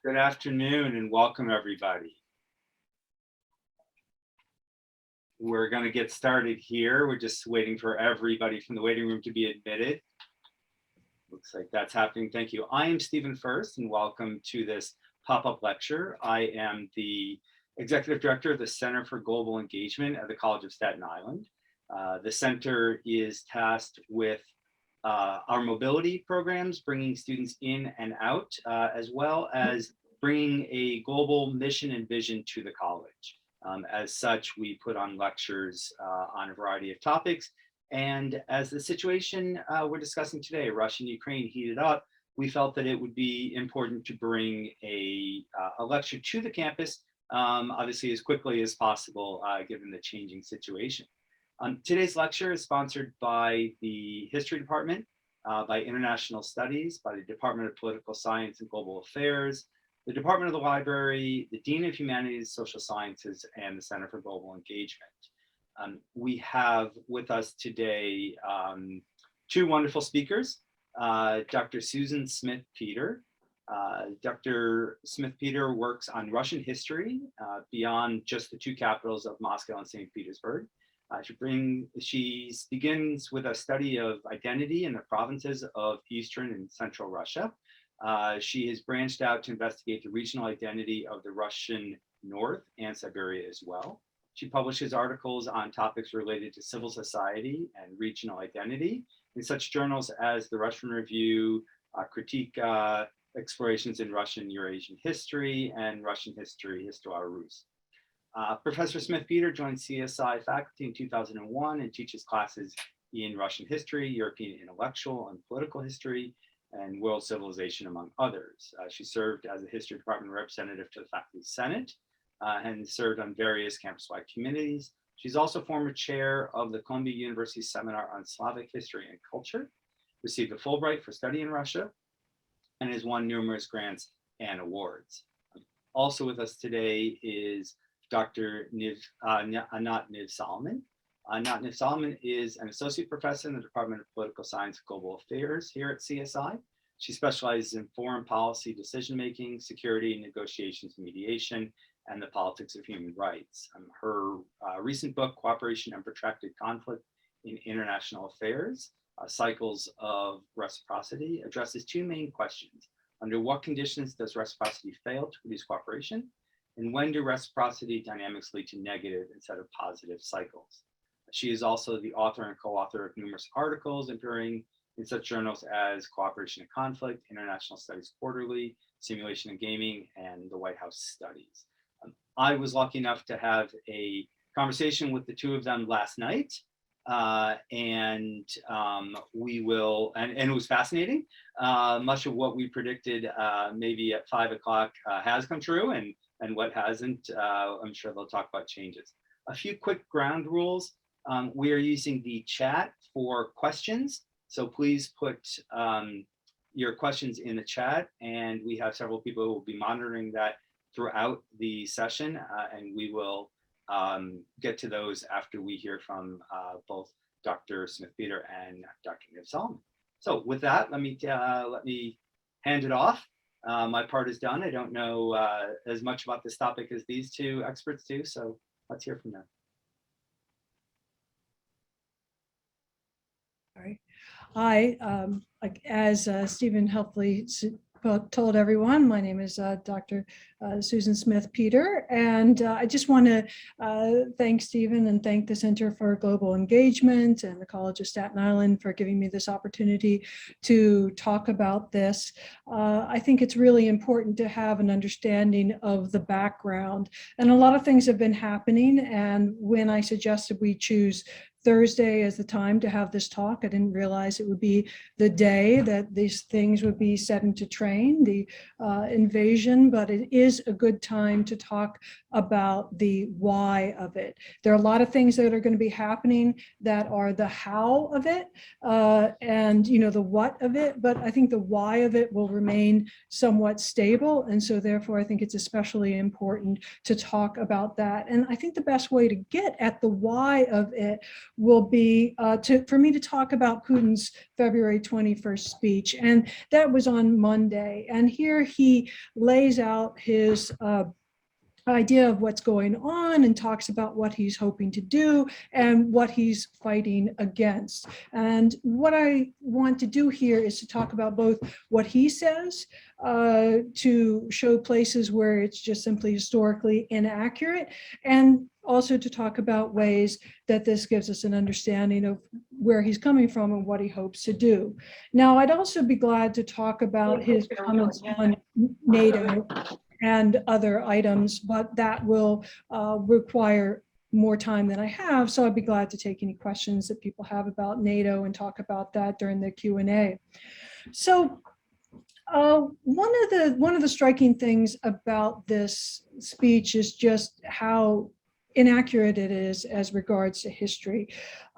Good afternoon and welcome everybody. We're going to get started here. We're just waiting for everybody from the waiting room to be admitted. Looks like that's happening. Thank you. I am Stephen First and welcome to this pop-up lecture. I am the Executive Director of the Center for Global Engagement at the College of Staten Island. The center is tasked with our mobility programs, bringing students in and out, as well as bringing a global mission and vision to the college. As such, we put on lectures on a variety of topics. And as the situation we're discussing today, Russia and Ukraine, heated up, we felt that it would be important to bring a lecture to the campus, obviously as quickly as possible, given the changing situation. Today's lecture is sponsored by the History Department, by International Studies, by the Department of Political Science and Global Affairs, the Department of the Library, the Dean of Humanities, Social Sciences, and the Center for Global Engagement. We have with us today two wonderful speakers, Dr. Susan Smith-Peter. Dr. Smith-Peter works on Russian history beyond just the two capitals of Moscow and St. Petersburg. She begins with a study of identity in the provinces of Eastern and Central Russia. She has branched out to investigate the regional identity of the Russian North and Siberia as well. She publishes articles on topics related to civil society and regional identity in such journals as the Russian Review, Critique Explorations in Russian Eurasian History, and Russian History, Histoire Russe. Professor Smith-Peter joined CSI faculty in 2001 and teaches classes in Russian history, European intellectual and political history, and world civilization, among others. She served as a history department representative to the Faculty Senate and served on various campus-wide committees. She's also former chair of the Columbia University Seminar on Slavic History and Culture, received a Fulbright for study in Russia, and has won numerous grants and awards. Also with us today is Dr. Anat Niv-Solomon. Anat Niv-Solomon is an associate professor in the Department of Political Science and Global Affairs here at CSI. She specializes in foreign policy decision-making, security, negotiations, mediation, and the politics of human rights. Her recent book, Cooperation and Protracted Conflict in International Affairs, Cycles of Reciprocity, addresses two main questions. Under what conditions does reciprocity fail to produce cooperation? And when do reciprocity dynamics lead to negative instead of positive cycles? She is also the author and co-author of numerous articles appearing in such journals as Cooperation and Conflict, International Studies Quarterly, Simulation and Gaming, and the White House Studies. I was lucky enough to have a conversation with the two of them last night, and it was fascinating. Much of what we predicted maybe at 5 o'clock has come true, and what hasn't, I'm sure they'll talk about changes. A few quick ground rules. We are using the chat for questions, so please put your questions in the chat, and we have several people who will be monitoring that throughout the session, and we will get to those after we hear from both Dr. Smith-Peter and Dr. Niv-Solomon. So with that, let me hand it off. My part is done. I don't know as much about this topic as these two experts do, so let's hear from them. All right. Hi, as Stephen helpfully told everyone, my name is Dr. Susan Smith-Peter, and I just want to thank Stephen and thank the Center for Global Engagement and the College of Staten Island for giving me this opportunity to talk about this. I think it's really important to have an understanding of the background, and a lot of things have been happening, and when I suggested we choose Thursday as the time to have this talk, I didn't realize it would be the day that these things would be set into train, the invasion, but it is a good time to talk about the why of it. There are a lot of things that are going to be happening that are the how of it and the what of it, but I think the why of it will remain somewhat stable, and so therefore I think it's especially important to talk about that. And I think the best way to get at the why of it will be for me to talk about Putin's February 21st speech. And that was on Monday. And here he lays out his idea of what's going on and talks about what he's hoping to do and what he's fighting against. And what I want to do here is to talk about both what he says to show places where it's just simply historically inaccurate, and also to talk about ways that this gives us an understanding of where he's coming from and what he hopes to do. Now, I'd also be glad to talk about his comments on NATO and other items, but that will require more time than I have. So I'd be glad to take any questions that people have about NATO and talk about that during the Q&A. So one of the striking things about this speech is just how inaccurate it is as regards to history.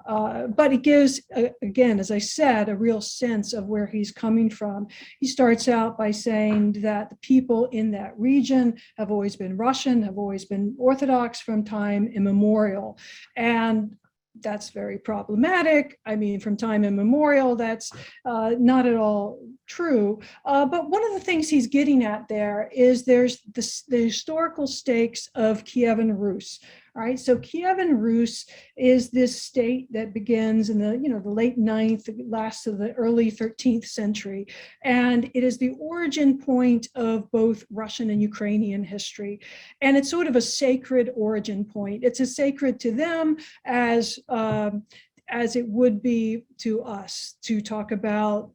But it gives, again, as I said, a real sense of where he's coming from. He starts out by saying that the people in that region have always been Russian, have always been Orthodox from time immemorial. And that's very problematic. I mean, from time immemorial, that's not at all true. But one of the things he's getting at there is there's the historical stakes of Kievan Rus. All right, so Kievan Rus is this state that begins in the late 9th, lasts to the early 13th century, and it is the origin point of both Russian and Ukrainian history, and it's sort of a sacred origin point. It's as sacred to them as it would be to us to talk about,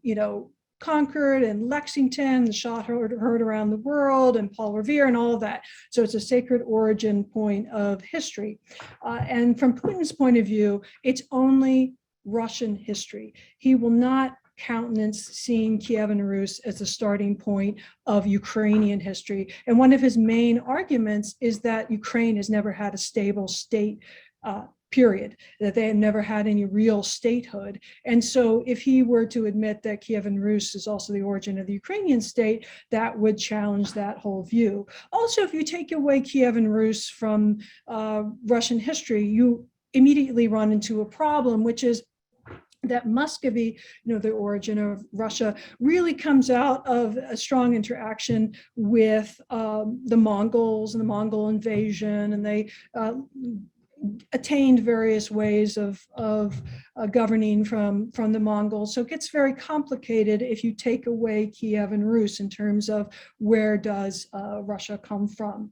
Concord and Lexington, the shot heard around the world, and Paul Revere and all of that. So it's a sacred origin point of history. And from Putin's point of view, it's only Russian history. He will not countenance seeing Kievan Rus as the starting point of Ukrainian history. And one of his main arguments is that Ukraine has never had a stable state, period, that they have never had any real statehood. And so if he were to admit that Kievan Rus is also the origin of the Ukrainian state, that would challenge that whole view. Also, if you take away Kievan Rus from Russian history, you immediately run into a problem, which is that Muscovy, the origin of Russia, really comes out of a strong interaction with the Mongols and the Mongol invasion, and they attained various ways of governing from the Mongols. So it gets very complicated if you take away Kievan Rus in terms of where does Russia come from.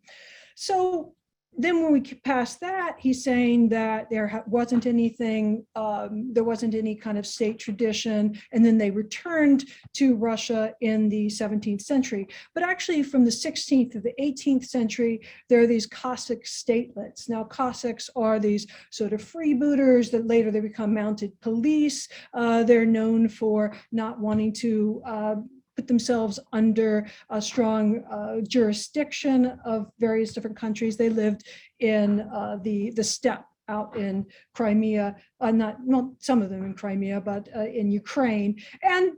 So then when we get past that, he's saying that there wasn't any kind of state tradition, and then they returned to Russia in the 17th century. But actually from the 16th to the 18th century, there are these Cossack statelets. Now, Cossacks are these sort of freebooters that later they become mounted police. They're known for not wanting to put themselves under a strong jurisdiction of various different countries. They lived in the steppe out in Crimea, not some of them in Crimea, but in Ukraine. And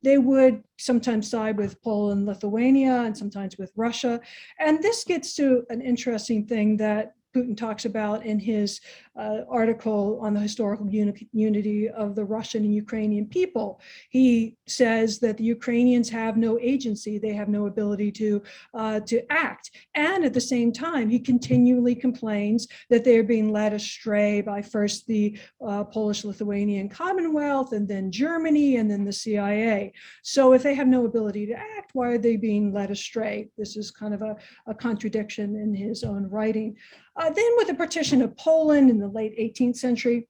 they would sometimes side with Poland, Lithuania, and sometimes with Russia. And this gets to an interesting thing that Putin talks about in his article on the historical unity of the Russian and Ukrainian people. He says that the Ukrainians have no agency, they have no ability to act. And at the same time, he continually complains that they're being led astray by first the Polish-Lithuanian Commonwealth, and then Germany, and then the CIA. So if they have no ability to act, why are they being led astray? This is kind of a contradiction in his own writing. Then with the partition of Poland in the late 18th century,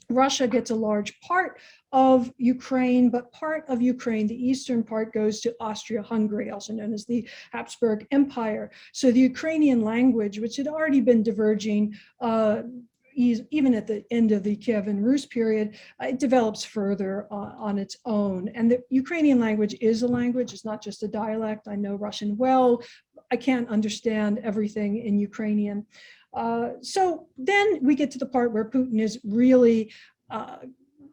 Russia gets a large part of Ukraine, but part of Ukraine, the eastern part, goes to Austria-Hungary, also known as the Habsburg Empire. So the Ukrainian language, which had already been diverging even at the end of the Kievan Rus period, it develops further on its own. And the Ukrainian language is a language, it's not just a dialect. I know Russian well, I can't understand everything in Ukrainian. So then we get to the part where Putin is really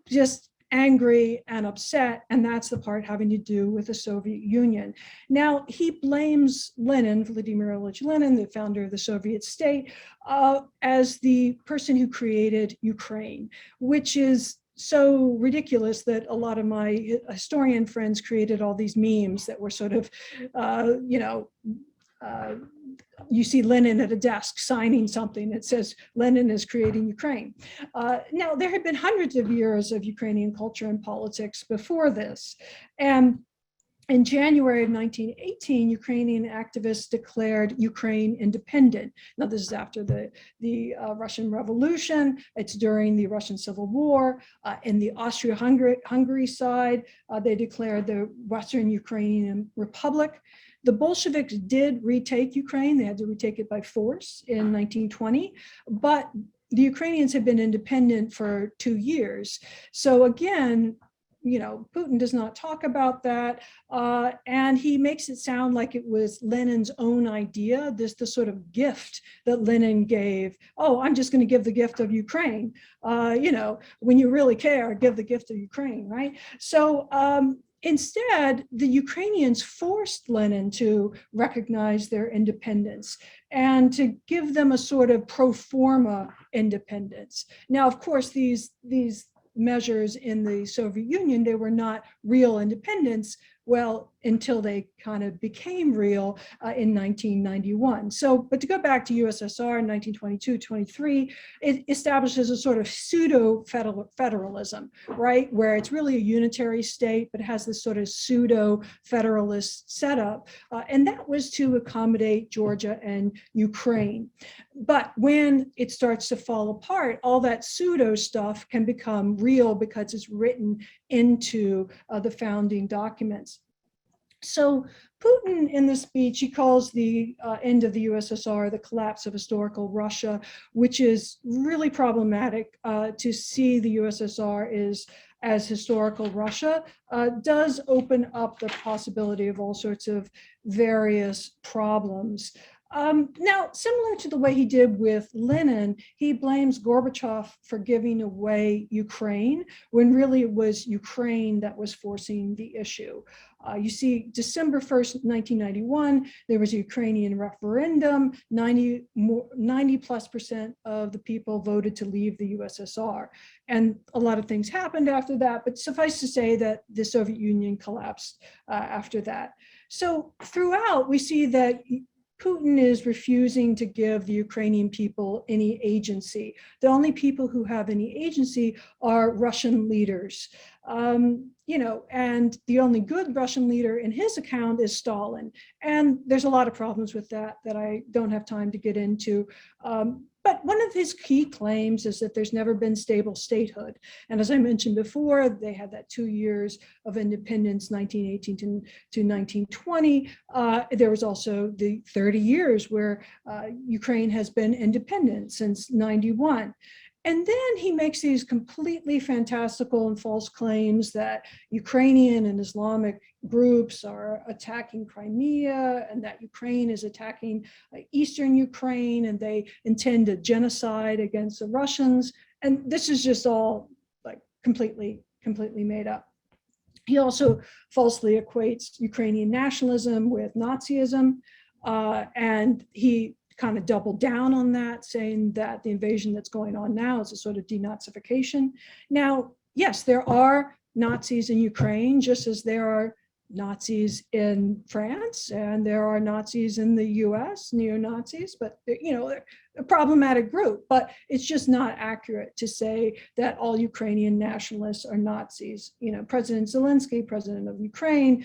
just angry and upset, and that's the part having to do with the Soviet Union. Now, he blames Lenin, Vladimir Ilyich Lenin, the founder of the Soviet state, as the person who created Ukraine, which is so ridiculous that a lot of my historian friends created all these memes that were sort of, you see Lenin at a desk signing something that says Lenin is creating Ukraine. Now, there had been hundreds of years of Ukrainian culture and politics before this. And in January of 1918, Ukrainian activists declared Ukraine independent. Now, this is after the Russian Revolution. It's during the Russian Civil War. In the Austria-Hungary side, they declared the Western Ukrainian Republic. The Bolsheviks did retake Ukraine. They had to retake it by force in 1920, but the Ukrainians had been independent for 2 years. So again, Putin does not talk about that, and he makes it sound like it was Lenin's own idea, the sort of gift that Lenin gave. Oh, I'm just going to give the gift of Ukraine. When you really care, give the gift of Ukraine, right? So instead, the Ukrainians forced Lenin to recognize their independence and to give them a sort of pro forma independence. Now, of course, these measures in the Soviet Union, they were not real independence, well, until they kind of became real in 1991. So, but to go back to USSR in 1922-23, it establishes a sort of pseudo-federalism, right? Where it's really a unitary state, but it has this sort of pseudo-federalist setup. And that was to accommodate Georgia and Ukraine. But when it starts to fall apart, all that pseudo stuff can become real because it's written into the founding documents. So Putin, in this speech, he calls the end of the USSR the collapse of historical Russia, which is really problematic. To see the USSR as historical Russia does open up the possibility of all sorts of various problems. Now, similar to the way he did with Lenin, he blames Gorbachev for giving away Ukraine, when really it was Ukraine that was forcing the issue. You see, December 1st, 1991, there was a Ukrainian referendum. 90+% of the people voted to leave the USSR. And a lot of things happened after that, but suffice to say that the Soviet Union collapsed after that. So throughout, we see that Putin is refusing to give the Ukrainian people any agency. The only people who have any agency are Russian leaders. And the only good Russian leader in his account is Stalin. And there's a lot of problems with that I don't have time to get into. But one of his key claims is that there's never been stable statehood. And as I mentioned before, they had that 2 years of independence, 1918 to 1920. There was also the 30 years where Ukraine has been independent since 91. And then he makes these completely fantastical and false claims that Ukrainian and Islamic groups are attacking Crimea and that Ukraine is attacking Eastern Ukraine and they intend a genocide against the Russians. And this is just all like completely made up. He also falsely equates Ukrainian nationalism with Nazism, and he kind of doubled down on that, saying that the invasion that's going on now is a sort of denazification. Now, yes, there are Nazis in Ukraine, just as there are Nazis in France and there are Nazis in the US, neo-Nazis, but they're a problematic group, but it's just not accurate to say that all Ukrainian nationalists are Nazis. President Zelensky, president of Ukraine,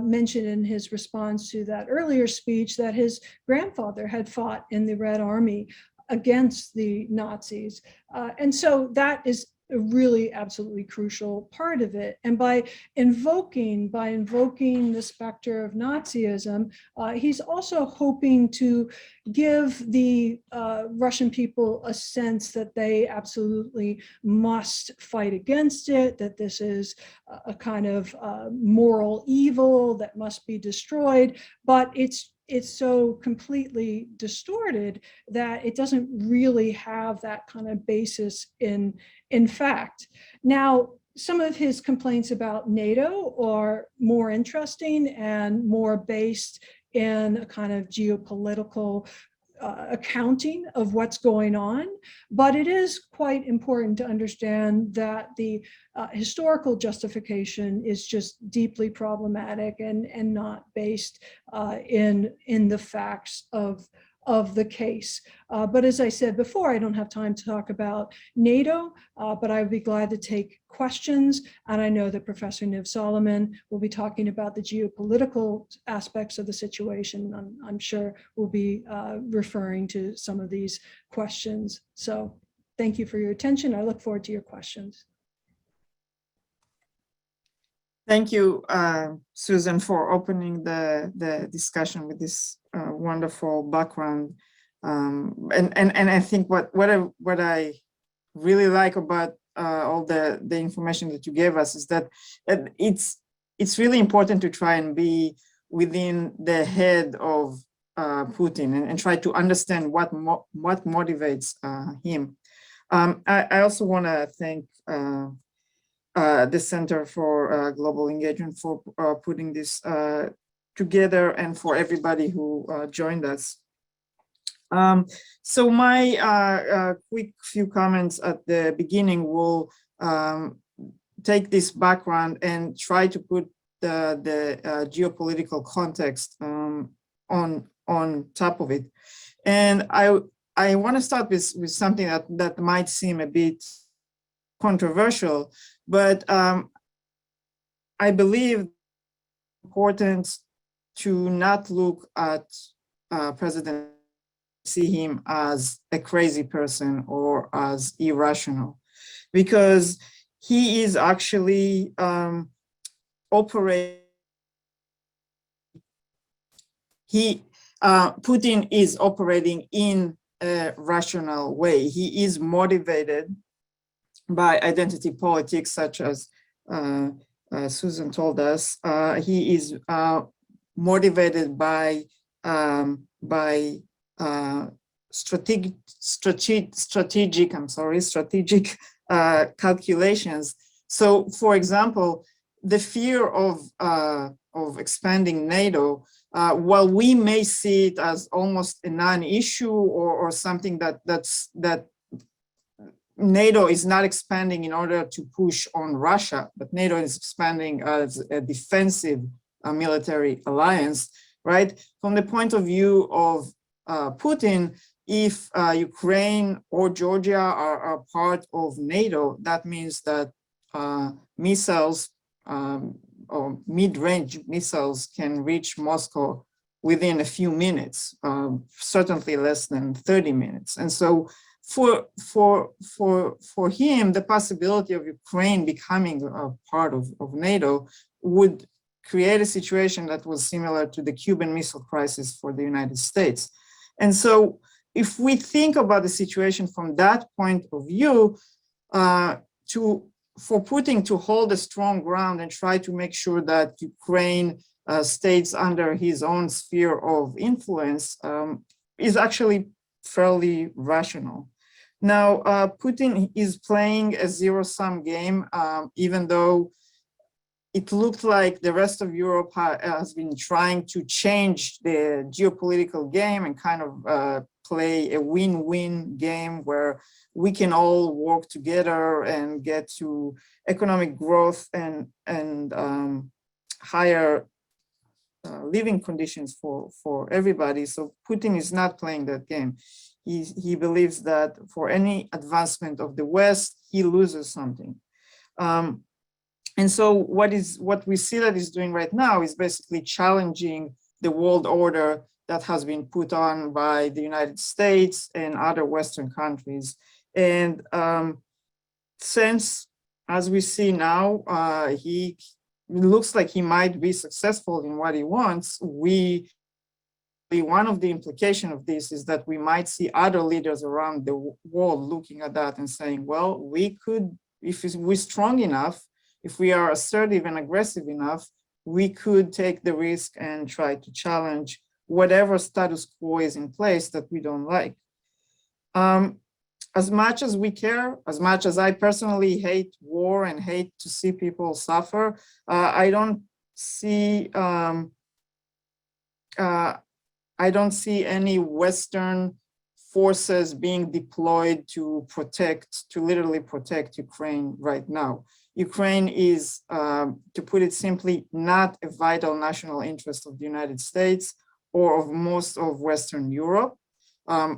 mentioned in his response to that earlier speech that his grandfather had fought in the Red Army against the Nazis. And so that is a really absolutely crucial part of it. And by invoking the specter of Nazism, he's also hoping to give the Russian people a sense that they absolutely must fight against it, that this is a kind of moral evil that must be destroyed, but it's so completely distorted that it doesn't really have that kind of basis in fact. Now, some of his complaints about NATO are more interesting and more based in a kind of geopolitical accounting of what's going on. But it is quite important to understand that the historical justification is just deeply problematic and not based in the facts of the case. But as I said before, I don't have time to talk about NATO, but I would be glad to take questions. And I know that Professor Niv-Solomon will be talking about the geopolitical aspects of the situation. I'm sure we'll be referring to some of these questions. So thank you for your attention. I look forward to your questions. Thank you, Susan, for opening the discussion with this wonderful background. And I think what I really like about all the information that you gave us is that it's really important to try and be within the head of Putin and try to understand what motivates him. I also want to thank the Center for Global Engagement for putting this together and for everybody who joined us. So my quick few comments at the beginning will take this background and try to put the geopolitical context on top of it. And I want to start with something that might seem a bit controversial, but I believe it's important to not look at President, see him as a crazy person or as irrational, because he is actually Putin is operating in a rational way. He is motivated by identity politics, such as Susan told us. He is motivated by strategic calculations. So, for example, the fear of expanding NATO, while we may see it as almost a non-issue or something that NATO is not expanding in order to push on Russia, but NATO is expanding as a defensive military alliance, right? From the point of view of Putin, if Ukraine or Georgia are part of NATO, that means that missiles or mid-range missiles can reach Moscow within a few minutes, certainly less than 30 minutes. And so for him, the possibility of Ukraine becoming a part of NATO would create a situation that was similar to the Cuban Missile Crisis for the United States. And so if we think about the situation from that point of view, for Putin to hold a strong ground and try to make sure that Ukraine stays under his own sphere of influence is actually fairly rational. Now, Putin is playing a zero-sum game, even though it looked like the rest of Europe has been trying to change the geopolitical game and kind of play a win-win game where we can all work together and get to economic growth and higher living conditions for everybody. So Putin is not playing that game. He believes that for any advancement of the West, he loses something. And so what we see that he's doing right now is basically challenging the world order that has been put on by the United States and other Western countries. And since, as we see now, it looks like he might be successful in what he wants, one of the implications of this is that we might see other leaders around the world looking at that and saying, well, we could, if we're strong enough, if we are assertive and aggressive enough, we could take the risk and try to challenge whatever status quo is in place that we don't like. as much as we care, as much as I personally hate war and hate to see people suffer, I don't see any Western forces being deployed to literally protect Ukraine right now. Ukraine is, to put it simply, not a vital national interest of the United States or of most of Western Europe.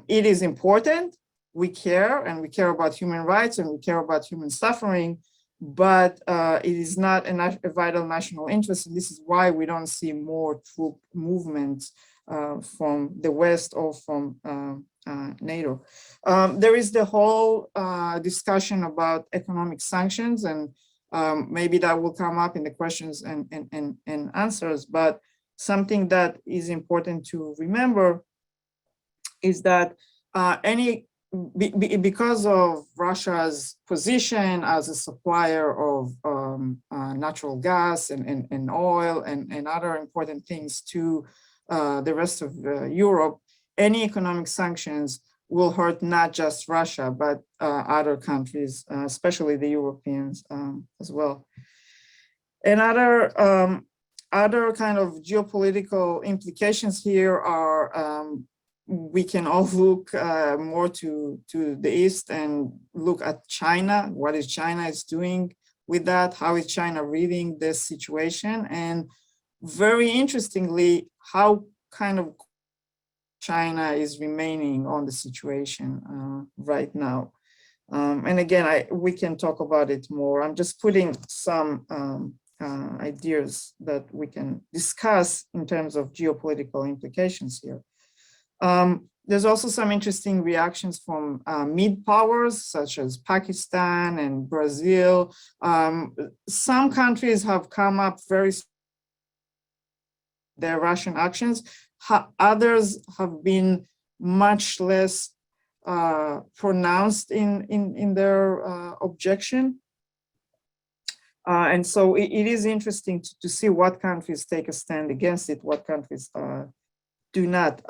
It is important. We care, and we care about human rights, and we care about human suffering, but it is not a vital national interest. And this is why we don't see more troop movements from the West or from NATO. There is the whole discussion about economic sanctions, and maybe that will come up in the questions and answers, but something that is important to remember is that because of Russia's position as a supplier of natural gas and oil and other important things to the rest of Europe, any economic sanctions will hurt not just Russia, but other countries, especially the Europeans as well. And other kind of geopolitical implications here are we can all look more to the east and look at China. What is China is doing with that? How is China reading this situation? And very interestingly, how kind of China is remaining on the situation right now. And again, we can talk about it more. I'm just putting some ideas that we can discuss in terms of geopolitical implications here. There's also some interesting reactions from mid-powers such as Pakistan and Brazil. Some countries have come up their Russian actions. Others have been much less pronounced in their objection. And so it is interesting to see what countries take a stand against it, what countries do not.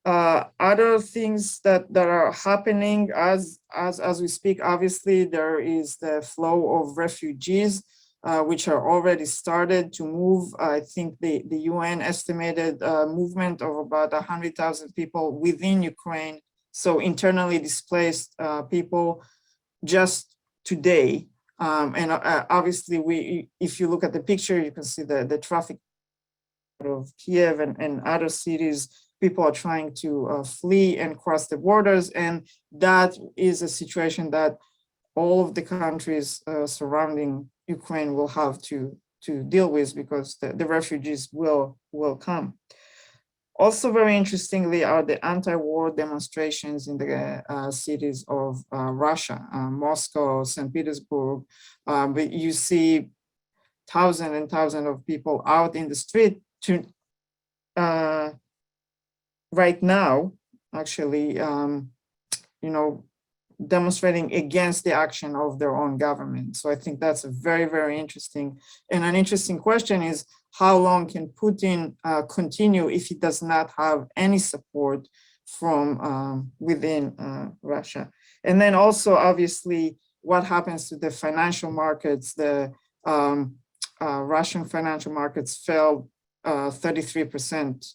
Other things that are happening as we speak, obviously there is the flow of refugees, which are already started to move. I think the UN estimated movement of about 100,000 people within Ukraine. So internally displaced people just today. And obviously if you look at the picture, you can see the traffic of Kiev and other cities. People are trying to flee and cross the borders. And that is a situation that all of the countries surrounding Ukraine will have to deal with, because the refugees will come. Also very interestingly are the anti-war demonstrations in the cities of Russia, Moscow, St. Petersburg. But you see thousands and thousands of people out in the street right now, actually, demonstrating against the action of their own government. So I think that's a very, very interesting. And an interesting question is, how long can Putin continue if he does not have any support from within Russia? And then also, obviously, what happens to the financial markets? The Russian financial markets fell 33%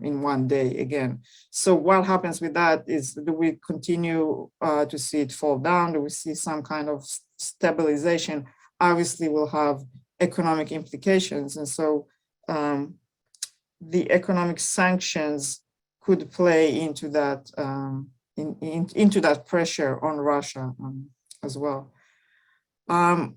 in one day again. So what happens with that is, do we continue to see it fall down? Do we see some kind of stabilization? Obviously, we'll have economic implications. And so the economic sanctions could play into that, into that pressure on Russia as well.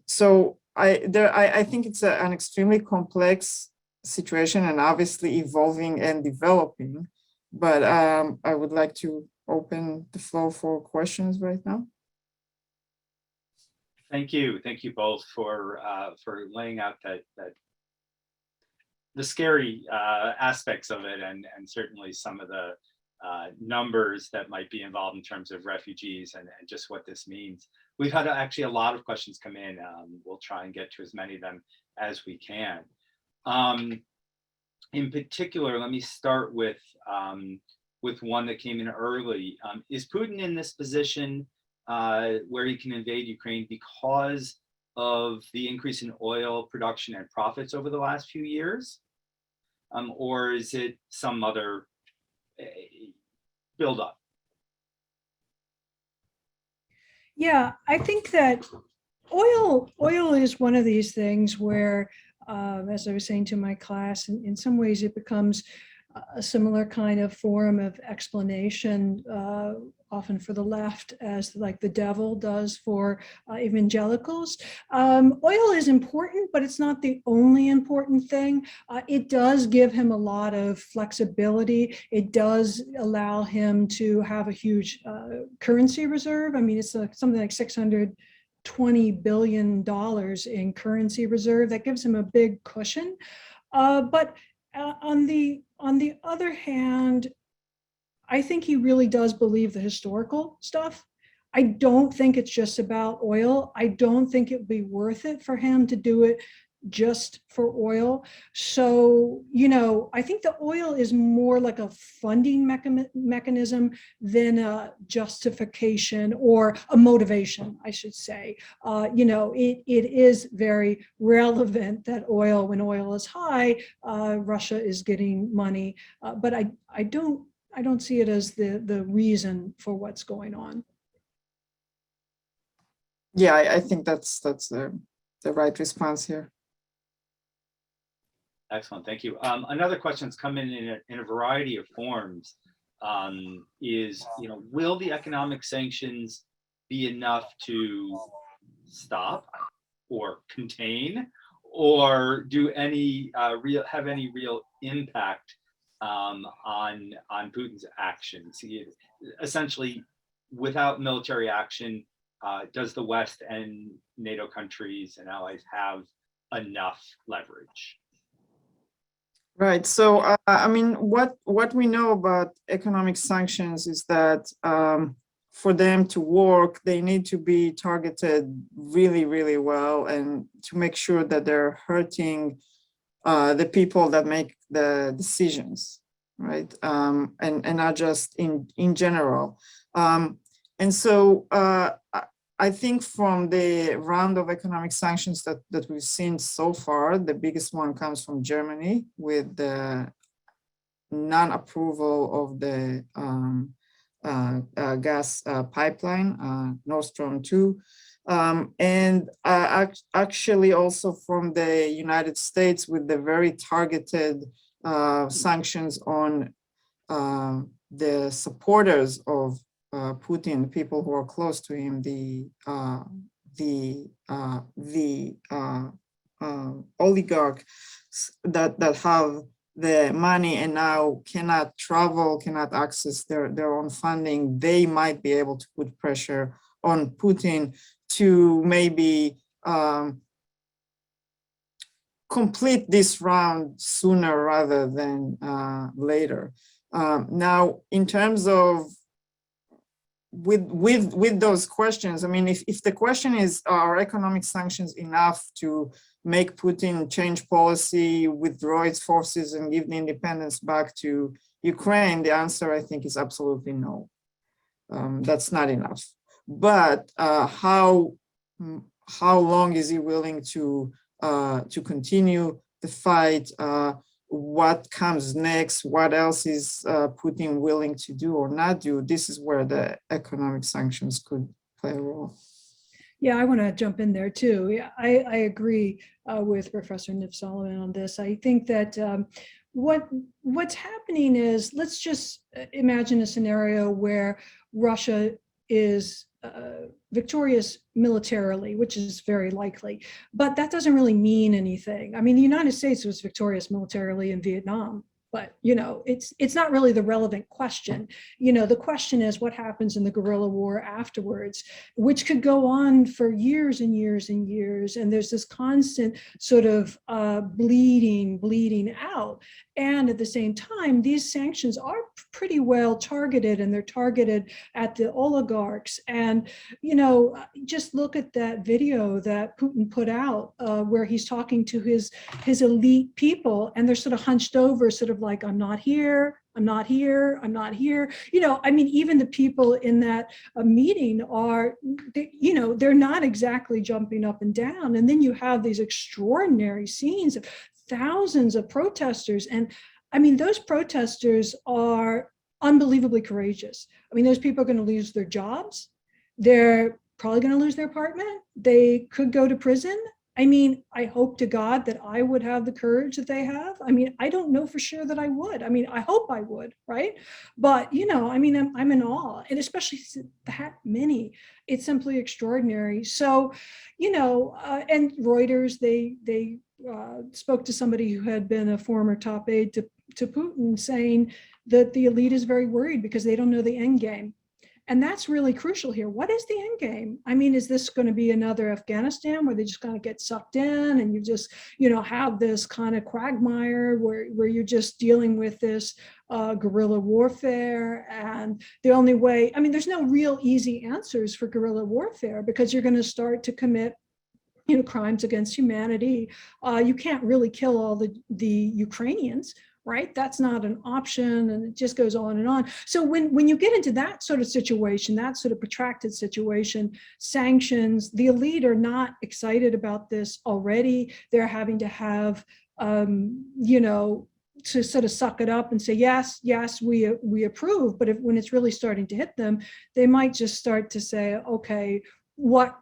So I think it's an extremely complex situation and obviously evolving and developing, but I would like to open the floor for questions right now. Thank you both for laying out the scary aspects of it, and certainly some of the numbers that might be involved in terms of refugees and just what this means. We've had actually a lot of questions come in. We'll try and get to as many of them as we can. In particular, let me start with with one that came in early. Is Putin in this position where he can invade Ukraine because of the increase in oil production and profits over the last few years? Or is it some other buildup? Yeah, I think that oil is one of these things where, as I was saying to my class, in some ways it becomes a similar kind of form of explanation, often for the left, as like the devil does for evangelicals. Oil is important, but it's not the only important thing. It does give him a lot of flexibility. It does allow him to have a huge currency reserve. I mean, it's something like $620 billion in currency reserve. That gives him a big cushion. But on the other hand, I think he really does believe the historical stuff. I don't think it's just about oil. I don't think it would be worth it for him to do it just for oil. So, I think the oil is more like a funding mechanism than a justification or a motivation, I should say. It is very relevant that when oil is high, Russia is getting money. But I don't see it as the reason for what's going on. Yeah, I think that's the right response here. Excellent, thank you. Another question that's come in a variety of forms is, will the economic sanctions be enough to stop or contain, or do any have any real impact on Putin's actions? Essentially, without military action, does the West and NATO countries and allies have enough leverage? Right. So, I mean, what we know about economic sanctions is that for them to work, they need to be targeted really, really well, and to make sure that they're hurting the people that make the decisions, right? And not just in general. And so I think from the round of economic sanctions that we've seen so far, the biggest one comes from Germany with the non-approval of the gas pipeline, Nord Stream 2. And actually also from the United States with the very targeted sanctions on the supporters of Putin, people who are close to him, the oligarchs that have the money and now cannot travel, cannot access their own funding. They might be able to put pressure on Putin to maybe complete this round sooner rather than later. Now, in terms of with those questions, I mean, if the question is, are economic sanctions enough to make Putin change policy, withdraw its forces, and give the independence back to Ukraine, the answer, I think, is absolutely no. That's not enough. But how long is he willing to continue the fight? What comes next? What else is Putin willing to do or not do? This is where the economic sanctions could play a role. Yeah, I want to jump in there too. Yeah, I agree with Professor Niv-Solomon on this. I think that what's happening is, let's just imagine a scenario where Russia is victorious militarily, which is very likely, but that doesn't really mean anything. I mean, the United States was victorious militarily in Vietnam, but it's not really the relevant question. The question is what happens in the guerrilla war afterwards, which could go on for years and years and years. And there's this constant sort of bleeding out. And at the same time, these sanctions are pretty well targeted, and they're targeted at the oligarchs. And, just look at that video that Putin put out where he's talking to his elite people, and they're sort of hunched over, sort of like, I'm not here, I'm not here, I'm not here. I mean, even the people in that meeting are, they're not exactly jumping up and down. And then you have these extraordinary scenes of thousands of protesters. And I mean, those protesters are unbelievably courageous. I mean, those people are going to lose their jobs. They're probably going to lose their apartment. They could go to prison. I mean, I hope to God that I would have the courage that they have. I mean, I don't know for sure that I would. I mean, I hope I would, right? But, I mean, I'm in awe, and especially that many. It's simply extraordinary. So, and Reuters, they spoke to somebody who had been a former top aide to Putin, saying that the elite is very worried because they don't know the end game. And that's really crucial here. What is the end game? I mean, is this going to be another Afghanistan where they just kind of get sucked in and you just, have this kind of quagmire where you're just dealing with this guerrilla warfare? And the only way, I mean, there's no real easy answers for guerrilla warfare, because you're going to start to commit crimes against humanity. You can't really kill all the Ukrainians, right? That's not an option, and it just goes on and on. So when you get into that sort of situation, that sort of protracted situation, sanctions, the elite are not excited about this already. They're having to have, to sort of suck it up and say, yes, we approve. But when it's really starting to hit them, they might just start to say, okay, what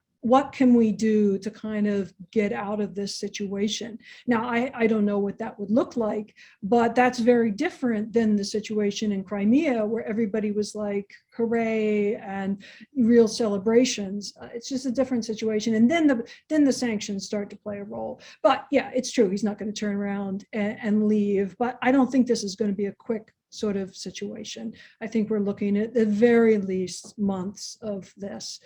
can we do to kind of get out of this situation? Now, I don't know what that would look like, but that's very different than the situation in Crimea, where everybody was like, hooray, and real celebrations. It's just a different situation. And then the sanctions start to play a role. But yeah, it's true, he's not going to turn around and leave. But I don't think this is going to be a quick sort of situation. I think we're looking at the very least months of this,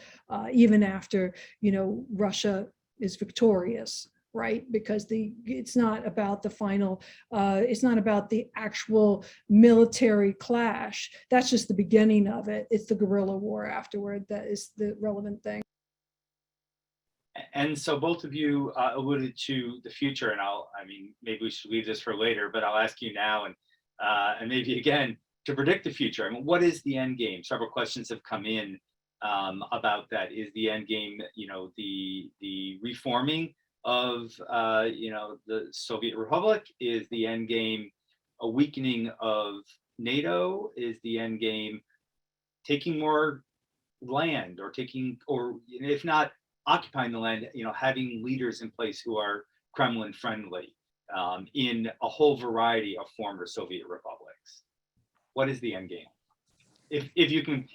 even after, Russia is victorious, right? Because it's not about the final, it's not about the actual military clash. That's just the beginning of it. It's the guerrilla war afterward that is the relevant thing. And so both of you alluded to the future, and maybe we should leave this for later, but I'll ask you now, and maybe again, to predict the future. I mean, what is the end game? Several questions have come in about that. Is the end game, the reforming of, the Soviet Republic? Is the end game a weakening of NATO? Is the end game taking more land, or if not occupying the land, having leaders in place who are Kremlin friendly? In a whole variety of former Soviet republics. What is the end game? If you can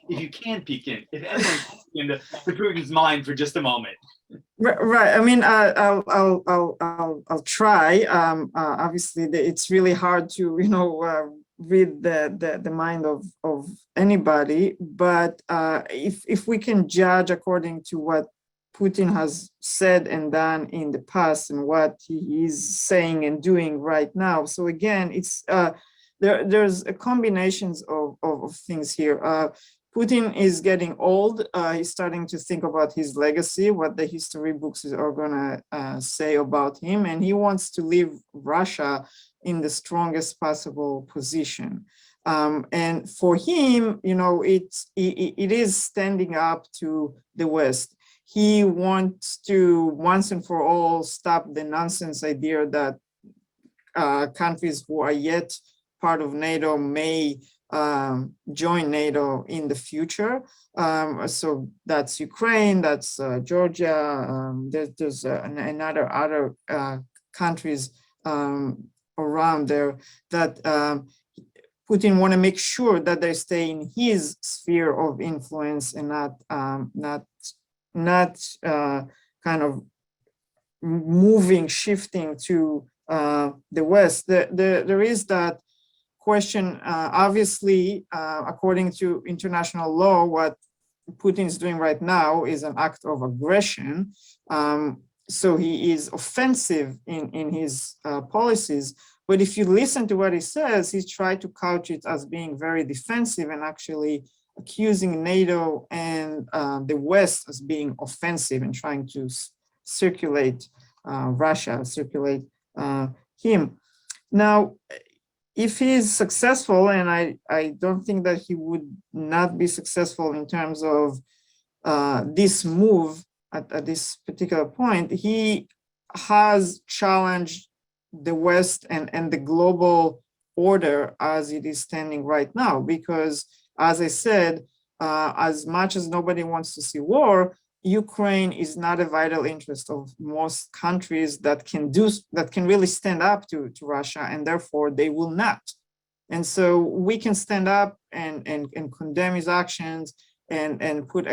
peek in, if anyone can peek into Putin's mind for just a moment. Right. I mean, I'll try. Obviously, it's really hard to read the mind of anybody. But if we can judge according to what Putin has said and done in the past and what he is saying and doing right now. So again, it's there's a combinations of things here. Putin is getting old. He's starting to think about his legacy, what the history books are gonna say about him, and he wants to leave Russia in the strongest possible position. And for him, it is standing up to the West. He wants to once and for all stop the nonsense idea that countries who are yet part of NATO may join NATO in the future. So that's Ukraine, that's Georgia. There's other countries around there that Putin want to make sure that they stay in his sphere of influence and not kind of shifting to the West. There is that question, obviously, according to international law, what Putin is doing right now is an act of aggression. So he is offensive in his policies. But if you listen to what he says, he's tried to couch it as being very defensive and actually accusing NATO and the West as being offensive and trying to circulate Russia, circulate him. Now, if he is successful, and I don't think that he would not be successful in terms of this move at this particular point, he has challenged the West and the global order as it is standing right now. Because, as I said, as much as nobody wants to see war, Ukraine is not a vital interest of most countries that can really stand up to Russia, and therefore they will not. And so we can stand up and condemn his actions and put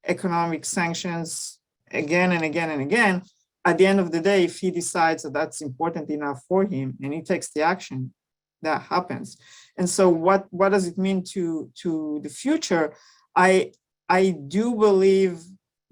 economic sanctions again and again and again. At the end of the day, if he decides that that's important enough for him and he takes the action, that happens. And so what does it mean to the future? I do believe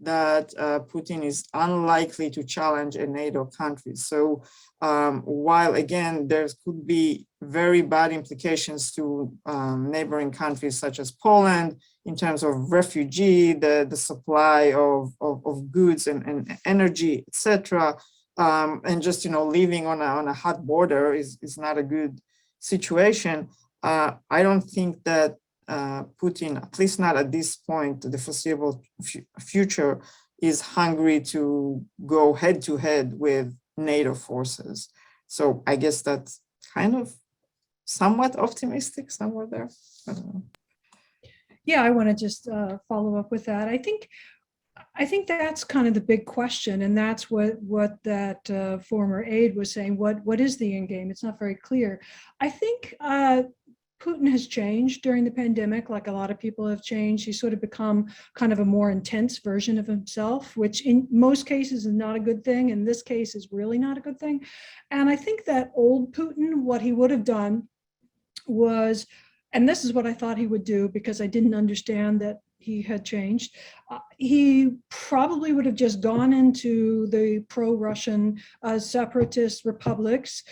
that Putin is unlikely to challenge a NATO country. So while again, there could be very bad implications to neighboring countries such as Poland in terms of refugee, the supply of goods and energy, etc. And just, living on a hot border is not a good situation. I don't think that Putin, at least not at this point, the foreseeable future, is hungry to go head to head with NATO forces. So I guess that's kind of somewhat optimistic, somewhere there. I don't know. Yeah, I want to just follow up with that. I think that's kind of the big question, and that's what that former aide was saying. What is the end game? It's not very clear. I think Putin has changed during the pandemic, like a lot of people have changed. He's sort of become kind of a more intense version of himself, which in most cases is not a good thing. In this case is really not a good thing. And I think that old Putin, what he would have done was, and this is what I thought he would do because I didn't understand that he had changed. He probably would have just gone into the pro-Russian separatist republics,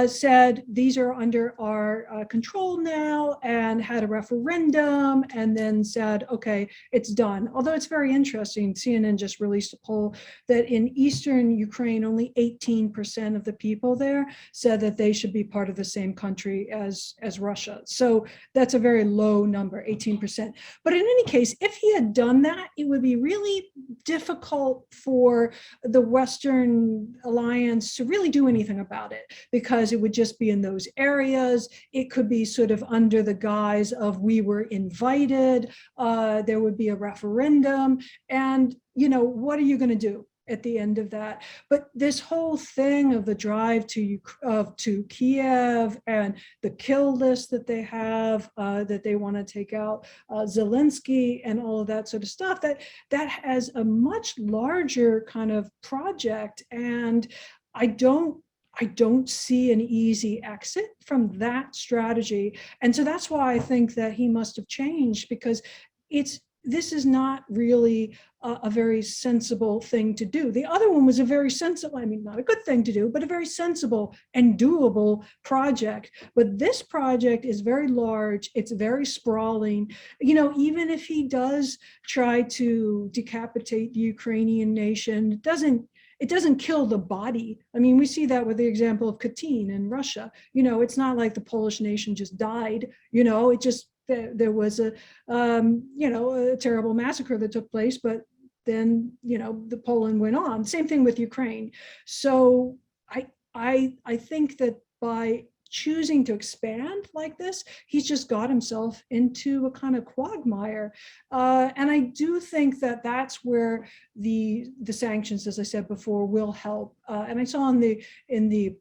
said these are under our control now, and had a referendum, and then said, okay, it's done. Although it's very interesting, CNN just released a poll that in eastern Ukraine, only 18% of the people there said that they should be part of the same country as Russia. So that's a very low number, 18%. But in any case, if he had done that, it would be really difficult for the Western alliance to really do anything about it, because it would just be in those areas. It could be sort of under the guise of we were invited. There would be a referendum, and what are you going to do at the end of that? But this whole thing of the drive to Kiev and the kill list that they have, that they want to take out Zelensky and all of that sort of stuff, that has a much larger kind of project. And I don't see an easy exit from that strategy. And so that's why I think that he must have changed, because this is not really a very sensible thing to do. The other one was a very sensible, not a good thing to do, but a very sensible and doable project. But this project is very large. It's very sprawling. Even if he does try to decapitate the Ukrainian nation, it doesn't kill the body. We see that with the example of Katyn in Russia. It's not like the Polish nation just died. It just, there was a terrible massacre that took place, but then the Poland went on. Same thing with Ukraine. So I think that by choosing to expand like this, he's just got himself into a kind of quagmire. And I do think that that's where the sanctions, as I said before, will help. And I saw in the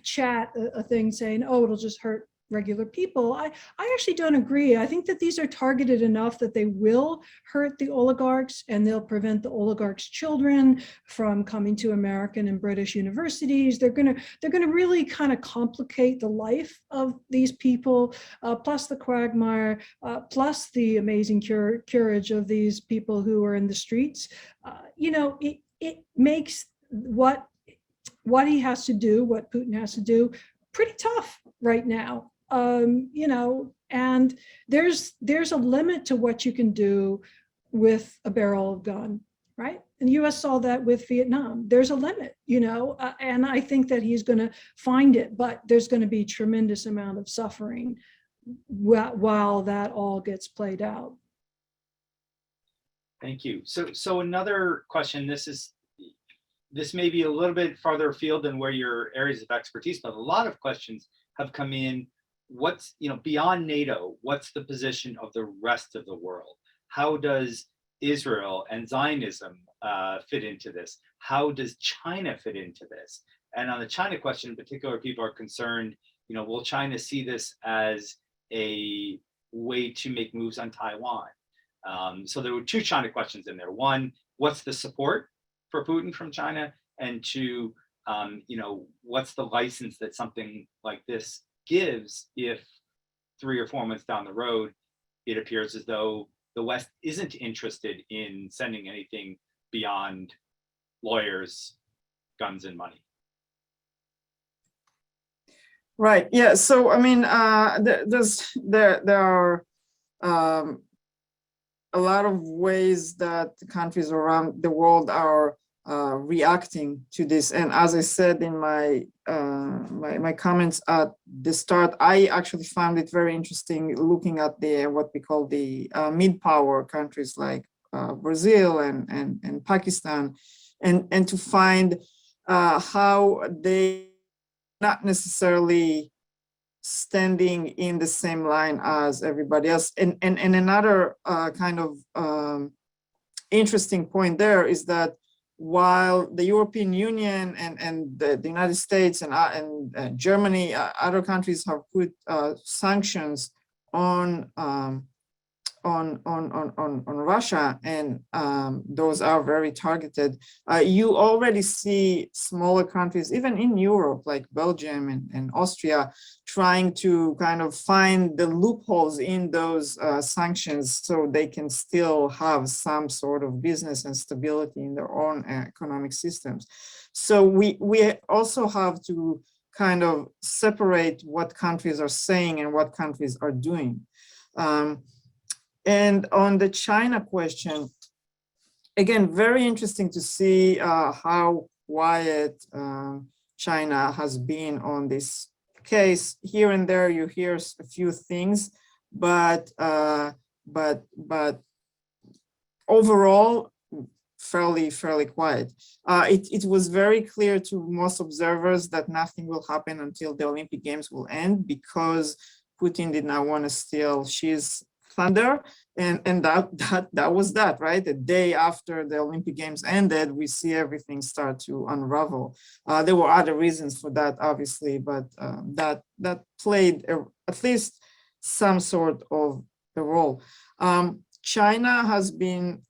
chat a thing saying, oh, it'll just hurt regular people. I actually don't agree. I think that these are targeted enough that they will hurt the oligarchs, and they'll prevent the oligarchs' children from coming to American and British universities. They're gonna really kind of complicate the life of these people, plus the quagmire, plus the amazing courage of these people who are in the streets. It makes what he has to do, what Putin has to do, pretty tough right now. And there's a limit to what you can do with a barrel of gun, right? And the US saw that with Vietnam. There's a limit, and I think that he's going to find it, but there's going to be tremendous amount of suffering while that all gets played out. Thank you. So another question, this may be a little bit farther afield than where your areas of expertise, but a lot of questions have come in. What's, beyond NATO, what's the position of the rest of the world? How does Israel and Zionism fit into this? How does China fit into this? And on the China question in particular, people are concerned, will China see this as a way to make moves on Taiwan? So there were two China questions in there. One, what's the support for Putin from China? And two, what's the license that something like this gives if 3 or 4 months down the road, it appears as though the West isn't interested in sending anything beyond lawyers, guns, and money. Right. Yeah. So I mean, there are a lot of ways that countries around the world are reacting to this. And as I said in my my comments at the start, I actually found it very interesting looking at what we call the mid-power countries like Brazil and Pakistan, and to find how they not necessarily standing in the same line as everybody else. And another kind of interesting point there is that while the European Union and the United States and Germany, other countries have put sanctions on Russia, and those are very targeted. You already see smaller countries, even in Europe, like Belgium and Austria, trying to kind of find the loopholes in those sanctions so they can still have some sort of business and stability in their own economic systems. So we also have to kind of separate what countries are saying and what countries are doing. And on the China question, again, very interesting to see how quiet China has been on this case. Here and there, you hear a few things, but overall, fairly quiet. It was very clear to most observers that nothing will happen until the Olympic Games will end, because Putin did not want to steal Xi's thunder, and that was that, right? The day after the Olympic Games ended, we see everything start to unravel. There were other reasons for that, obviously, but that played at least some sort of a role. China has been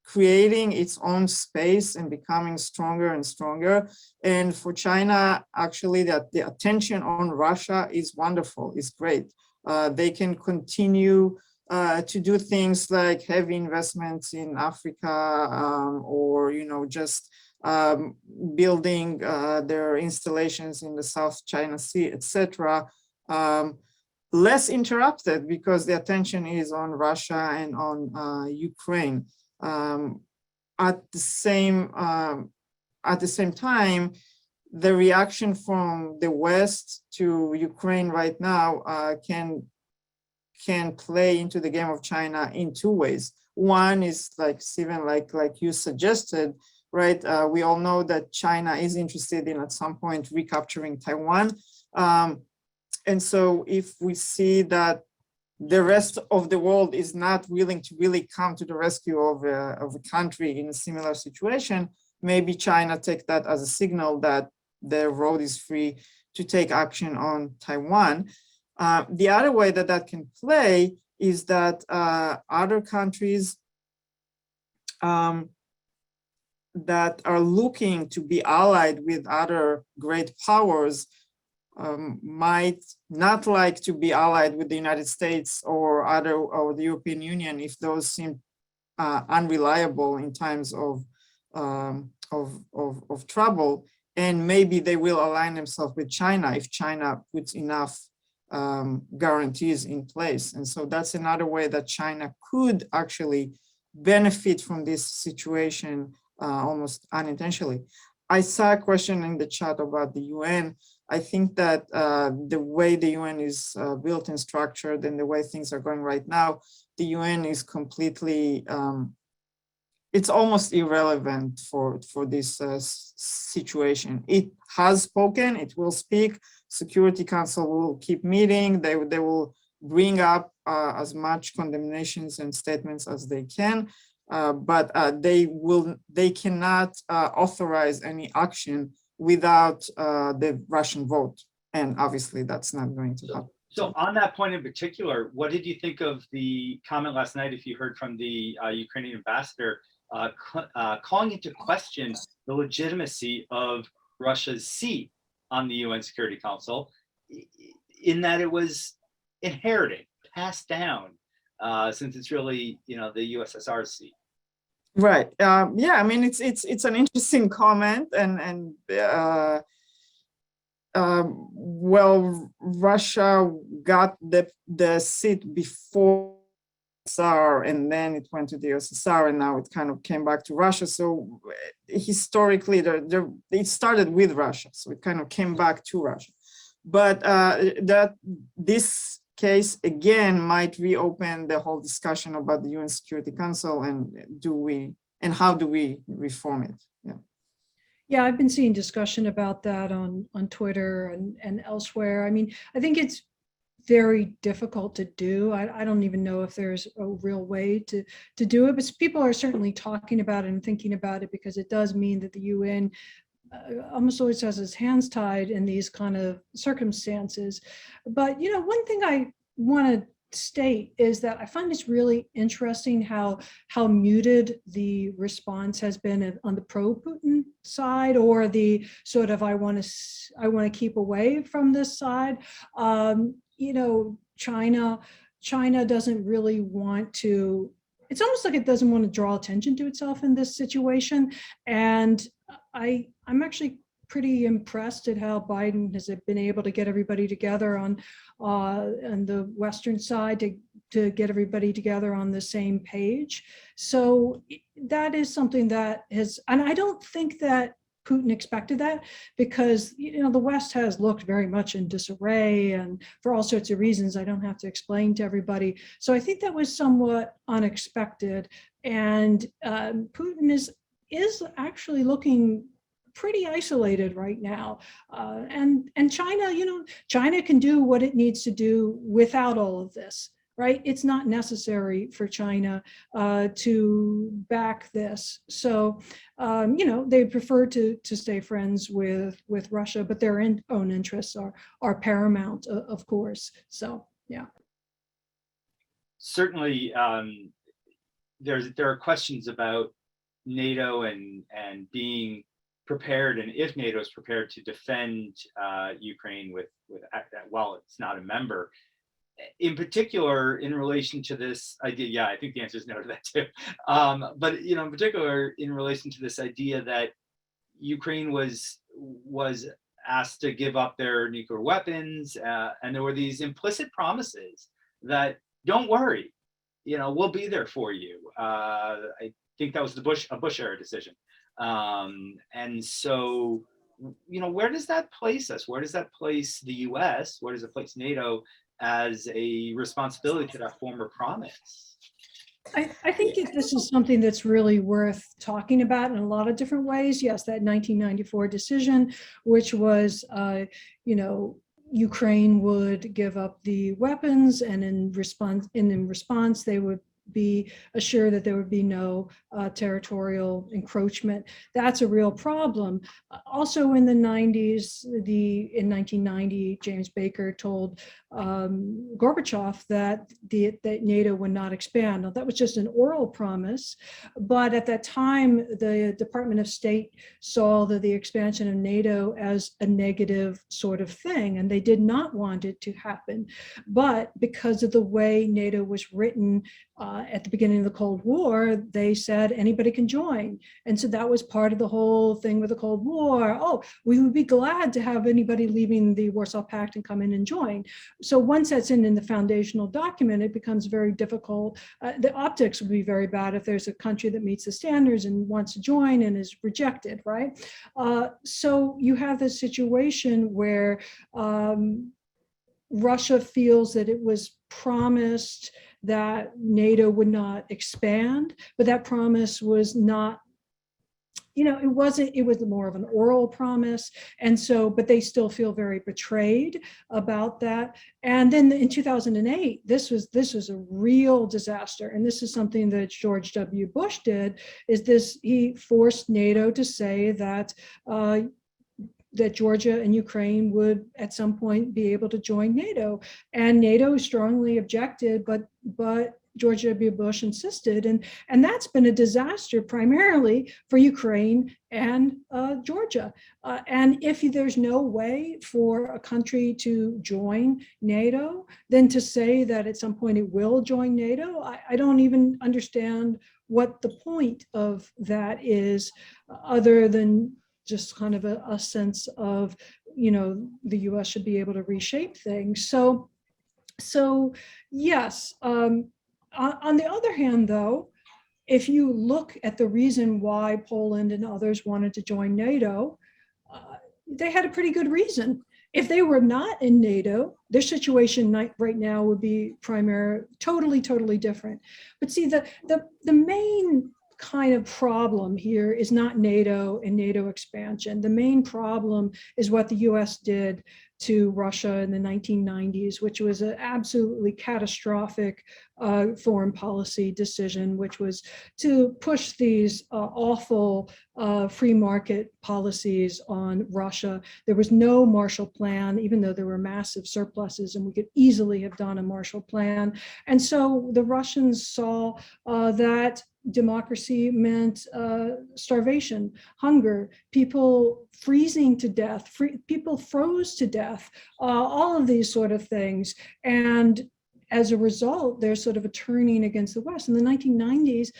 creating its own space and becoming stronger and stronger. And for China, actually, the attention on Russia is wonderful, is great. They can continue to do things like heavy investments in Africa, or just building their installations in the South China Sea, etc. Less interrupted, because the attention is on Russia and on Ukraine. At the same time, the reaction from the West to Ukraine right now can play into the game of China in two ways. One is, like Stephen, like you suggested, right? We all know that China is interested in at some point recapturing Taiwan. And so if we see that the rest of the world is not willing to really come to the rescue of a country in a similar situation, maybe China take that as a signal that the road is free to take action on Taiwan. The other way that can play is that other countries that are looking to be allied with other great powers might not like to be allied with the United States or the European Union if those seem unreliable in times of trouble, and maybe they will align themselves with China if China puts enough guarantees in place. And so that's another way that China could actually benefit from this situation almost unintentionally. I saw a question in the chat about the UN. I think that the way the UN is built and structured and the way things are going right now, the UN is completely, it's almost irrelevant for this situation. It has spoken, it will speak, Security Council will keep meeting, they will bring up as much condemnations and statements as they can, but they cannot authorize any action without the Russian vote. And obviously that's not going to happen. So on that point in particular, what did you think of the comment last night, if you heard from the Ukrainian ambassador, calling into question the legitimacy of Russia's seat on the UN Security Council, in that it was inherited, passed down, since it's really, you know, the USSR's seat? Right. Yeah. I mean, it's an interesting comment, and well, Russia got the seat before USSR, and then it went to the USSR, and now it kind of came back to Russia. So historically, it started with Russia, so it kind of came back to Russia. But this case again might reopen the whole discussion about the UN Security Council and how do we reform it? Yeah. Yeah, I've been seeing discussion about that on Twitter and elsewhere. I mean, I think it's very difficult to do. I don't even know if there's a real way to do it, but people are certainly talking about it and thinking about it, because it does mean that the UN almost always has its hands tied in these kind of circumstances. But, you know, one thing I want to state is that I find it's really interesting how muted the response has been on the pro-Putin side, or the sort of I want to keep away from this side. You know, China doesn't really want to. It's almost like it doesn't want to draw attention to itself in this situation, and I'm actually pretty impressed at how Biden has been able to get everybody together on the Western side to get everybody together on the same page. So that is something that has, and I don't think that Putin expected that, because, you know, the West has looked very much in disarray, and for all sorts of reasons I don't have to explain to everybody. So I think that was somewhat unexpected, and Putin is actually looking pretty isolated right now. And China, you know, China can do what it needs to do without all of this, right? It's not necessary for China to back this. So, you know, they prefer to stay friends with Russia, but their own interests are paramount, of course. So, yeah. Certainly, there are questions about NATO and being prepared, and if NATO is prepared to defend Ukraine with while it's not a member, in particular in relation to this idea. Yeah, I think the answer is no to that too. But, you know, in particular in relation to this idea that Ukraine was asked to give up their nuclear weapons, and there were these implicit promises that, don't worry, you know, we'll be there for you. I think that was a Bush era decision. And so, you know, where does that place us? Where does that place the US? Where does it place NATO as a responsibility to that former promise? I think that this is something that's really worth talking about in a lot of different ways. Yes, that 1994 decision, which was, you know, Ukraine would give up the weapons, and in response, they would be assured that there would be no territorial encroachment. That's a real problem. Also in the 90s, in 1990, James Baker told Gorbachev that NATO would not expand. Now, that was just an oral promise, but at that time, the Department of State saw the expansion of NATO as a negative sort of thing, and they did not want it to happen. But because of the way NATO was written, at the beginning of the Cold War, they said anybody can join. And so that was part of the whole thing with the Cold War. Oh, we would be glad to have anybody leaving the Warsaw Pact and come in and join. So once that's in the foundational document, it becomes very difficult. The optics would be very bad if there's a country that meets the standards and wants to join and is rejected, right? So you have this situation where Russia feels that it was promised that NATO would not expand, but that promise was not, it was more of an oral promise. And so, but they still feel very betrayed about that. And then in 2008, this was a real disaster. And this is something that George W. Bush did, he forced NATO to say that that Georgia and Ukraine would at some point be able to join NATO. And NATO strongly objected, but George W. Bush insisted. And that's been a disaster primarily for Ukraine and Georgia. And if there's no way for a country to join NATO, then to say that at some point it will join NATO, I don't even understand what the point of that is, other than just kind of a sense of, the US should be able to reshape things. So yes, on the other hand, though, if you look at the reason why Poland and others wanted to join NATO, they had a pretty good reason. If they were not in NATO, their situation right now would be totally different. But see, the main kind of problem here is not NATO and NATO expansion. The main problem is what the US did to Russia in the 1990s, which was an absolutely catastrophic foreign policy decision, which was to push these awful free market policies on Russia. There was no Marshall Plan, even though there were massive surpluses, and we could easily have done a Marshall Plan. And so the Russians saw that democracy meant starvation, hunger, people freezing to death, people froze to death, all of these sort of things. And as a result, there's sort of a turning against the West. In the 1990s,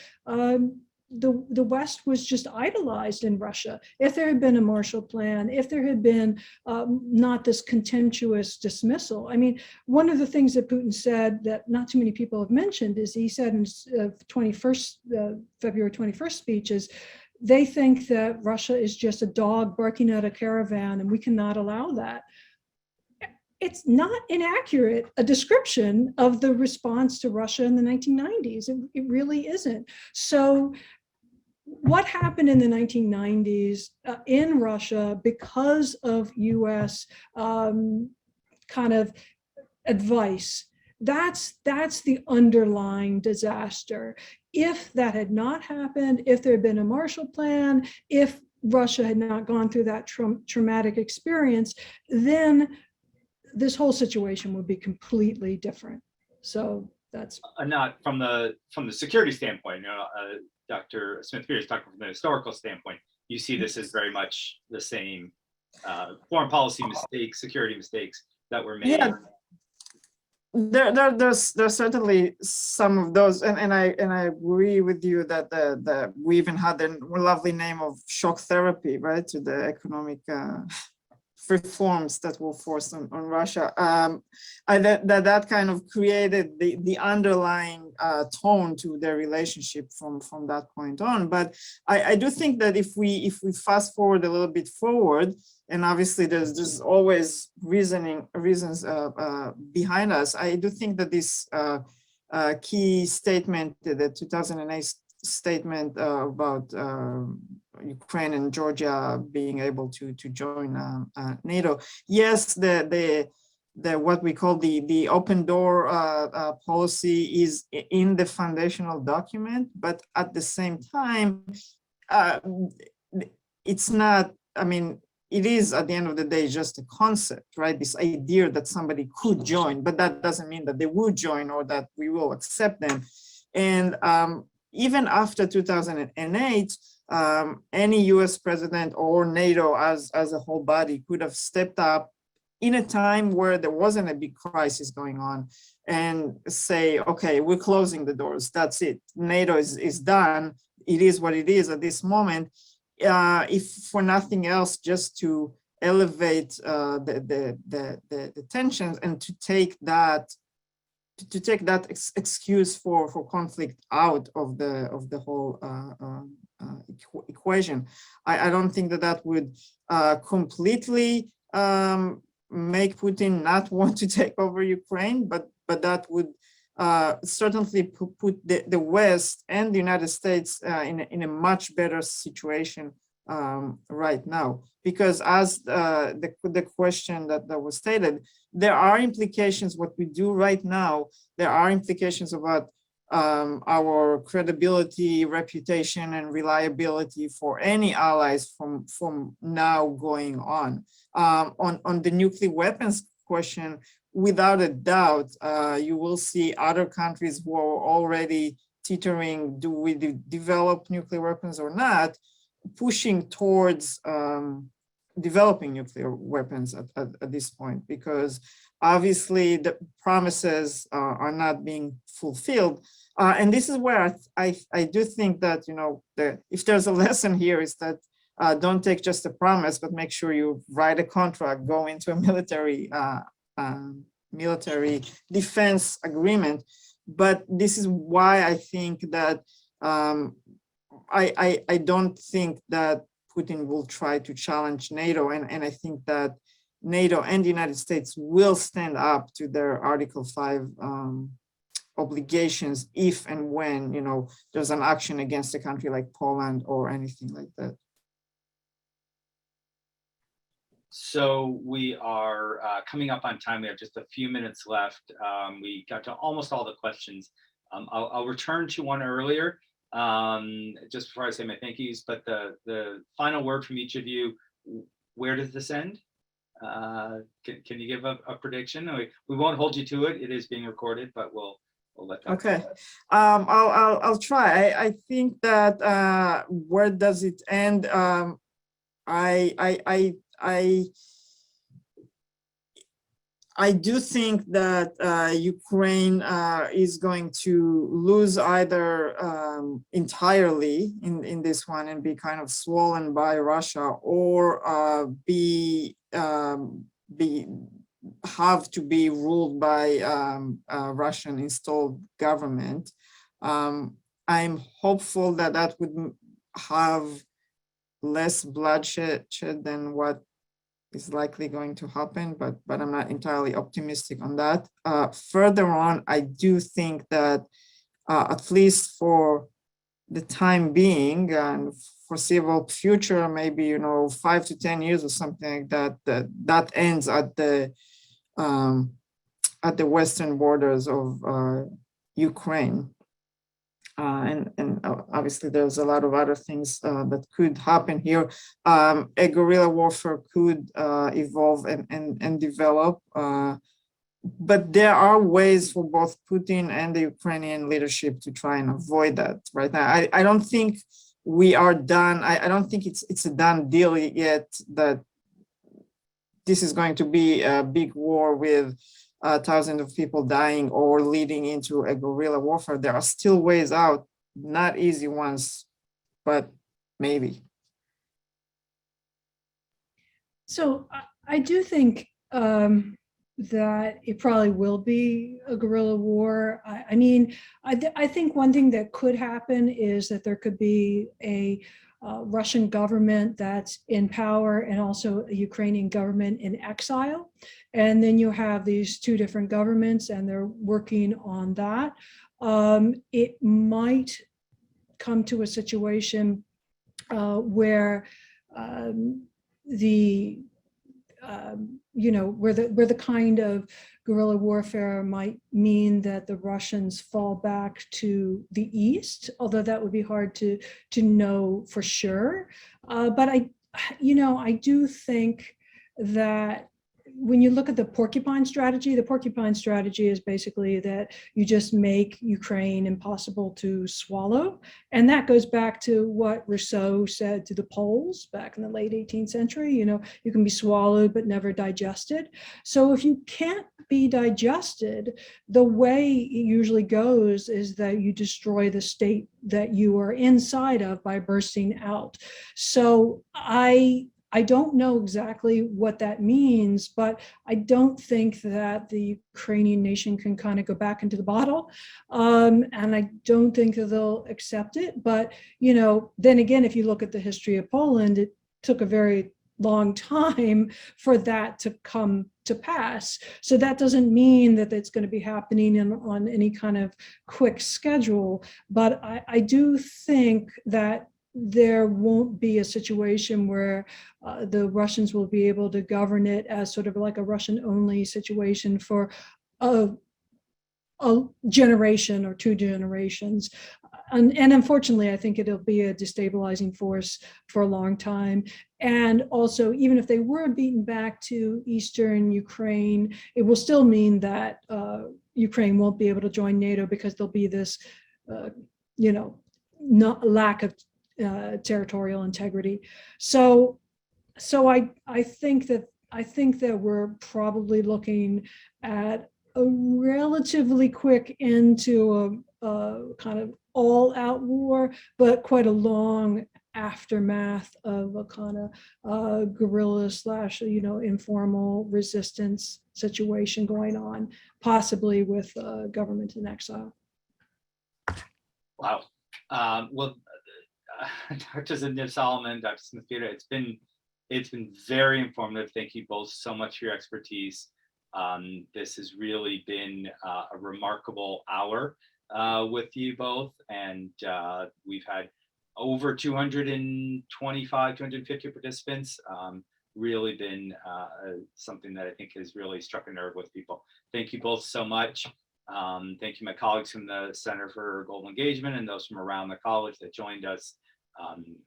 the West was just idolized in Russia. If there had been a Marshall Plan, if there had been not this contemptuous dismissal. I mean, one of the things that Putin said that not too many people have mentioned is he said in his February 21st speech is, they think that Russia is just a dog barking at a caravan and we cannot allow that. It's not inaccurate, a description of the response to Russia in the 1990s. It really isn't. So what happened in the 1990s in Russia because of US kind of advice, that's the underlying disaster. If that had not happened, if there had been a Marshall Plan, if Russia had not gone through that traumatic experience, then this whole situation would be completely different. So that's not from the security standpoint. Dr. Smith-Peters talking from the historical standpoint. You see this as very much the same foreign policy mistakes, security mistakes that were made. Yeah. There's certainly some of those, and I agree with you that we even had the lovely name of shock therapy, right, to the economic reforms that were forced on Russia. That kind of created the underlying tone to their relationship from that point on. But I do think that if we fast forward a little bit forward, and obviously there's always reasons behind us, I do think that this key statement, the 2008 statement about Ukraine and Georgia being able to join NATO. Yes, the what we call the open door policy is in the foundational document, but at the same time, it's not. I mean, it is at the end of the day just a concept, right? This idea that somebody could join, but that doesn't mean that they would join or that we will accept them. And even after 2008, any US president or NATO as a whole body could have stepped up in a time where there wasn't a big crisis going on, and say, okay, we're closing the doors, that's it, NATO is done, it is what it is at this moment, if for nothing else, just to elevate the tensions and to take that excuse for conflict out of the whole equation. I don't think that would completely make Putin not want to take over Ukraine, but that would certainly put the West and the United States in a much better situation right now. Because as the question that was stated, there are implications, what we do right now, there are implications about our credibility, reputation, and reliability for any allies from now going on. On the nuclear weapons question, without a doubt, you will see other countries who are already teetering, do we develop nuclear weapons or not, pushing towards developing nuclear weapons at this point, because obviously the promises are not being fulfilled. And this is where I do think that, you know, if there's a lesson here, is that don't take just a promise, but make sure you write a contract, go into a military defense agreement. But this is why I think that I don't think that Putin will try to challenge NATO, and I think that NATO and the United States will stand up to their Article 5 obligations if and when, you know, there's an action against a country like Poland or anything like that. So we are coming up on time. We have just a few minutes left. We got to almost all the questions. I'll return to one earlier, just before I say my thank yous, but the final word from each of you, where does this end? Can you give a prediction? We won't hold you to it. It is being recorded, but we'll let that. Okay. I'll try. I think that where does it end? I do think that Ukraine is going to lose either entirely in this one and be kind of swollen by Russia, or have to be ruled by Russian installed government. I'm hopeful that that would have less bloodshed than what is likely going to happen, but I'm not entirely optimistic on that. Further on, I do think that at least for the time being and foreseeable future, maybe, you know, 5 to 10 years or something like that, that ends at the western borders of Ukraine. And obviously there's a lot of other things that could happen here. A guerrilla warfare could evolve and develop, but there are ways for both Putin and the Ukrainian leadership to try and avoid that right now. I don't think we are done. I don't think it's a done deal yet that this is going to be a big war with thousands of people dying or leading into a guerrilla warfare. There are still ways out, not easy ones, but maybe. So I do think that it probably will be a guerrilla war. I mean, I think one thing that could happen is that there could be a Russian government that's in power and also a Ukrainian government in exile. And then you have these two different governments and they're working on that. It might come to a situation where where the kind of guerrilla warfare might mean that the Russians fall back to the east, although that would be hard to know for sure. But I do think that when you look at the porcupine strategy is basically that you just make Ukraine impossible to swallow. And that goes back to what Rousseau said to the Poles back in the late 18th century, you can be swallowed but never digested. So if you can't be digested, the way it usually goes is that you destroy the state that you are inside of by bursting out. So I don't know exactly what that means, but I don't think that the Ukrainian nation can kind of go back into the bottle. And I don't think that they'll accept it. But, then again, if you look at the history of Poland, it took a very long time for that to come to pass. So that doesn't mean that it's going to be happening on any kind of quick schedule. But I do think that there won't be a situation where the Russians will be able to govern it as sort of like a Russian-only situation for a generation or 2 generations. And unfortunately, I think it'll be a destabilizing force for a long time. And also, even if they were beaten back to Eastern Ukraine, it will still mean that Ukraine won't be able to join NATO because there'll be this, lack of territorial integrity. So I think that we're probably looking at a relatively quick end to a kind of all-out war, but quite a long aftermath of a kind of guerrilla / informal resistance situation going on, possibly with government in exile. Wow. Well, Dr. Niv-Solomon, Dr. Smith-Peter, it's been very informative. Thank you both so much for your expertise. This has really been a remarkable hour with you both, and we've had over 225, 250 participants. Really been something that I think has really struck a nerve with people. Thank you both so much. Thank you, my colleagues from the Center for Global Engagement and those from around the college that joined us.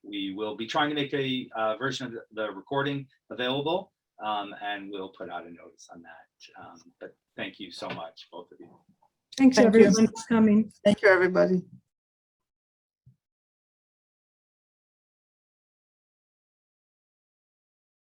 We will be trying to make a version of the recording available, and we'll put out a notice on that. But thank you so much, both of you. Thanks, Thank you. everyone, for coming. Thank you, everybody.